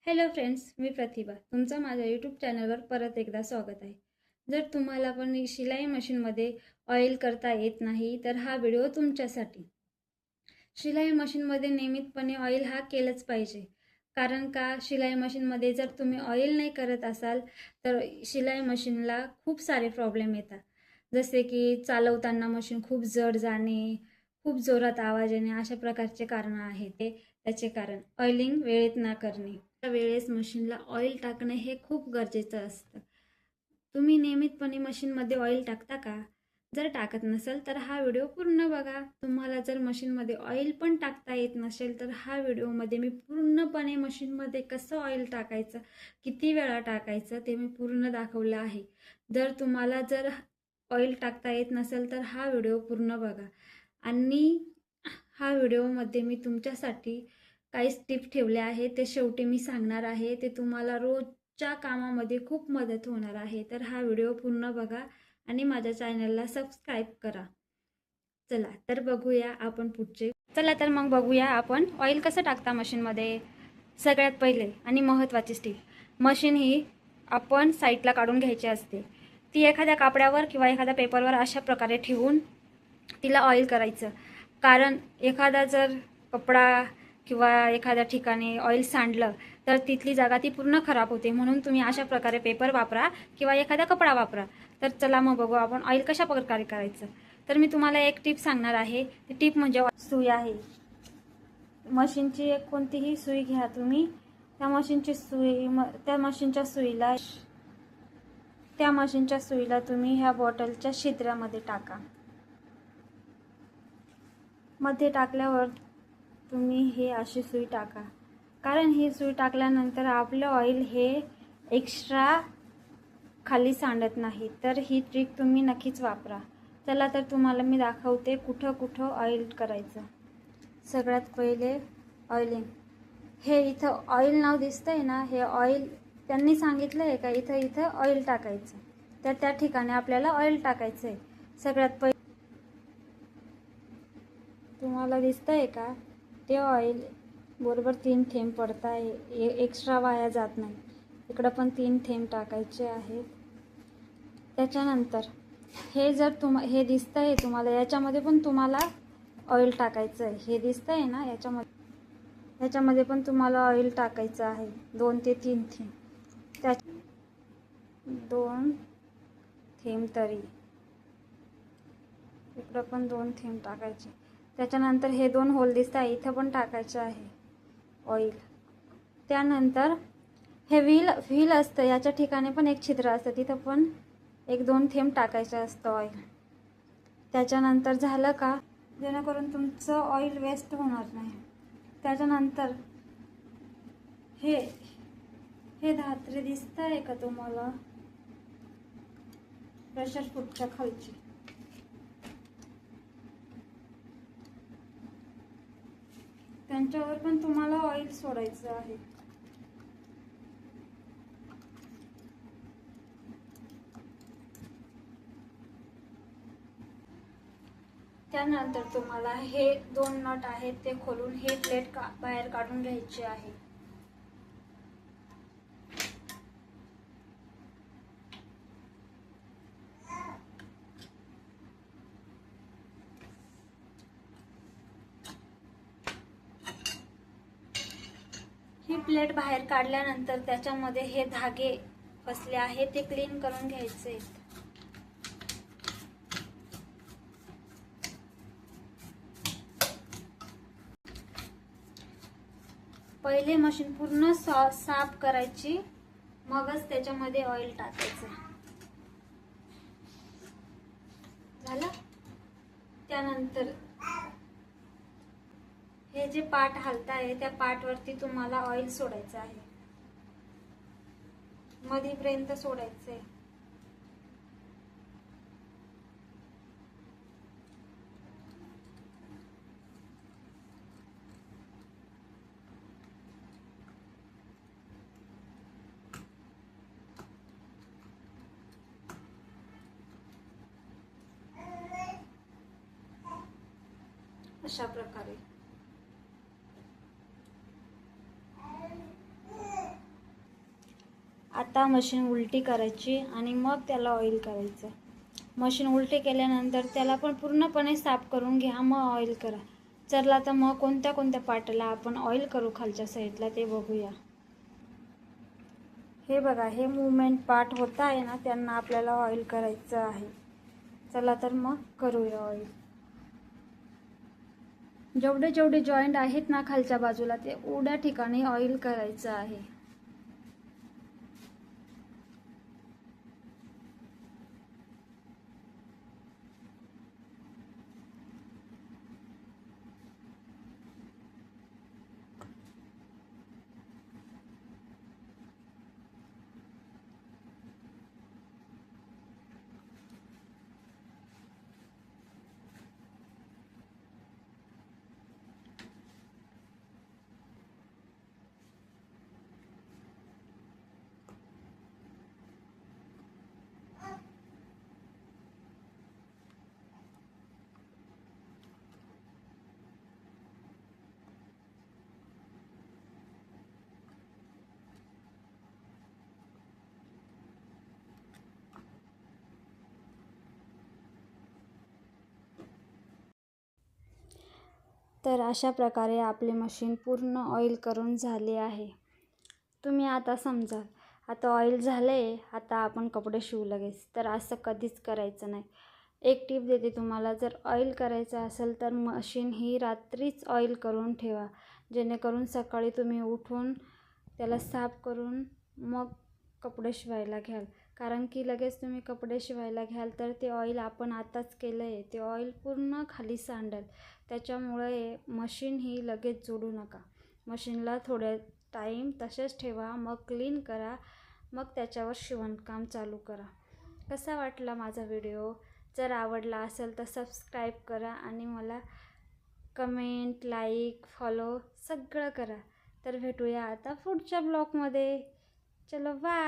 Hello friends, मी प्रतिभा. तुमचं माझ्या YouTube चॅनलवर परत एकदा स्वागत आहे. जर तुम्हाला पण शिलाई मशीनमध्ये ऑइल करता येत नाही तर हा व्हिडिओ तुमच्यासाठी. शिलाई मशीनमध्ये नियमितपणे ऑइल हा केलंच पाहिजे. कारण का शिलाई मशीनमध्ये जर तुम्ही ऑइल नाही करत असाल तर शिलाई मशीनला खूप सारे प्रॉब्लेम येतात. जसे की चालवताना मशीन खूप जड जाणे, खूप जोरात आवाज येणे, अशा प्रकारचे कारणं आहेत. त्याचे कारण ऑइलिंग वेळेत न करणे. वेळेस मशीनला ऑइल टाकणे हे खूप गरजेचं असतं. तुम्ही नियमितपणे मशीनमध्ये ऑइल टाकता का? जर टाकत नसेल तर हा व्हिडिओ पूर्ण बघा. तुम्हाला जर मशीनमध्ये ऑइल पण टाकता येत नसेल तर हा व्हिडिओमध्ये मी पूर्णपणे मशीनमध्ये कसं ऑइल टाकायचं, किती वेळा टाकायचं ते मी पूर्ण दाखवलं आहे. जर ऑइल टाकता येत नसेल तर हा व्हिडिओ पूर्ण बघा. आणि हा व्हिडिओमध्ये मी तुमच्यासाठी काही टिप ठेवले आहे, ते शेवटी मी सांगणार आहे. ते तुम्हाला रोजच्या कामामध्ये खूप मदत होणार आहे. तर हा व्हिडिओ पूर्ण बघा आणि माझ्या चॅनलला सबस्क्राईब करा. चला तर बघूया आपण पुढचे. चला तर मग बघूया आपण ऑइल कसं टाकता मशीनमध्ये. सगळ्यात पहिले आणि महत्त्वाची स्टेप, मशीन ही आपण साईडला काढून घ्यायची असते. ती एखाद्या कापड्यावर किंवा एखाद्या पेपरवर अशा प्रकारे ठेवून तिला ऑइल करायचं. कारण एखादा जर कपडा किंवा एखाद्या ठिकाणी ऑइल सांडलं तर तिथली जागा ती पूर्ण खराब होते. म्हणून तुम्ही अशा प्रकारे पेपर वापरा किंवा एखादा कपडा वापरा. तर चला मग बघू आपण ऑइल कशा प्रकारे करायचं. तर मी तुम्हाला एक टिप सांगणार आहे. ती टिप म्हणजे सुई आहे. मशीनची एक कोणतीही सुई घ्या तुम्ही. त्या मशीनच्या सुईला तुम्ही ह्या बॉटलच्या छिद्रामध्ये टाका. मध्ये टाकल्यावर तुम्ही हे अशी सुई टाका. कारण ही सुई टाकल्यानंतर आपलं ऑइल हे एक्स्ट्रा खाली सांडत नाही. तर ही ट्रिक तुम्ही नक्कीच वापरा. चला तर तुम्हाला मी दाखवते कुठं कुठं ऑइल करायचं. सगळ्यात पहिले ऑइलिंग. हे इथं ऑइल नाव दिसतंय ना, हे ऑइल त्यांनी सांगितलं आहे का इथं ऑइल टाकायचं. तर त्या ठिकाणी आपल्याला ऑइल टाकायचं आहे. सगळ्यात पहिले तुम्हाला दिसतंय का, ते ऑइल बरोबर 3 थेंब पडत आहे. एक्स्ट्रा वाया जात नाही. इकडं पण 3 थेंब टाकायचे आहेत. त्याच्यानंतर हे जर हे दिसतंय तुम्हाला, याच्यामध्ये पण तुम्हाला ऑइल टाकायचं आहे. हे दिसतंय ना, याच्यामध्ये पण तुम्हाला ऑइल टाकायचं आहे. 2 ते 3 थेंब. त्या 2 थेंब तरी इकडं पण 2 थेंब टाकायचे. त्याच्यानंतर हे 2 होल दिसत आहे, इथं पण टाकायचं आहे ऑइल. त्यानंतर हे व्हील असतं, याच्या ठिकाणी पण एक छिद्र असतं, तिथं पण 1-2 थेंब टाकायचं असतं ऑइल. त्याच्यानंतर झालं का, जेणेकरून तुमचं ऑइल वेस्ट होणार नाही. त्याच्यानंतर हे धात्रे दिसत आहे का तुम्हाला, प्रेशर फूडच्या खालची, त्यांच्यावर पण तुम्हाला ऑइल सोडायचं आहे. त्यानंतर तुम्हाला हे 2 नट आहेत ते खोलून हे प्लेट बाहेर काढून घ्यायची आहे. ही प्लेट बाहेर काढल्यानंतर त्याच्यामध्ये हे धागे फसले आहेत ते क्लीन करून घ्यायचे. पहिले मशीन पूर्ण साफ करायची, मगच त्याच्यामध्ये ऑइल टाकायचं. झालं. त्यानंतर हे जे पार्ट हलताय त्या पार्टवरती तुम्हाला ऑइल सोडायचं आहे. मधीपर्यंत सोडायचंय. अशा प्रकारे आता मशीन उलटी करायची आणि मग त्याला ऑइल करायचं. मशीन उलटी केल्यानंतर त्याला पण पूर्णपणे साफ करून घ्या, मग ऑइल करा. चला तर मग कोणत्या कोणत्या पार्टला आपण ऑइल करू खालच्या साईडला ते बघूया. हे बघा, हे मूवमेंट पार्ट होता आहे ना, त्यांना आपल्याला ऑइल करायचं आहे. चला तर मग करूया ऑइल. जेवढे जेवढे जॉईंट आहेत ना खालच्या बाजूला, ते उड्या ठिकाणी ऑइल करायचं आहे. तर अशा प्रकारे आपली मशीन पूर्ण ऑइल करून झाली आहे. तुम्ही आता समजा, आता ऑइल झाले, आता आपण कपडे शिवू लगेच, तर असं कधीच करायचं नाही. एक टिप देते तुम्हाला, जर ऑइल करायचं असेल तर मशीन ही रात्रीच ऑइल करून ठेवा, जेणेकरून सकाळी तुम्ही उठून त्याला साफ करून मग कपडे शिवायला घ्याल. कारण की लगेच तुम्ही कपडे शिवायला घ्याल तर ते ऑइल आपण आताच केलं आहे, ते ऑइल पूर्ण खाली सांडेल. त्याच्यामुळे मशीन ही लगेच जोडू नका. मशीनला थोड्या टाईम तसेच ठेवा, मग क्लीन करा, मग त्याच्यावर शिवणकाम चालू करा. कसा वाटला माझा व्हिडिओ? जर आवडला असेल तर सबस्क्राईब करा आणि मला कमेंट, लाईक, फॉलो सगळं करा. तर भेटूया आता पुढच्या ब्लॉगमध्ये. चलो बाय.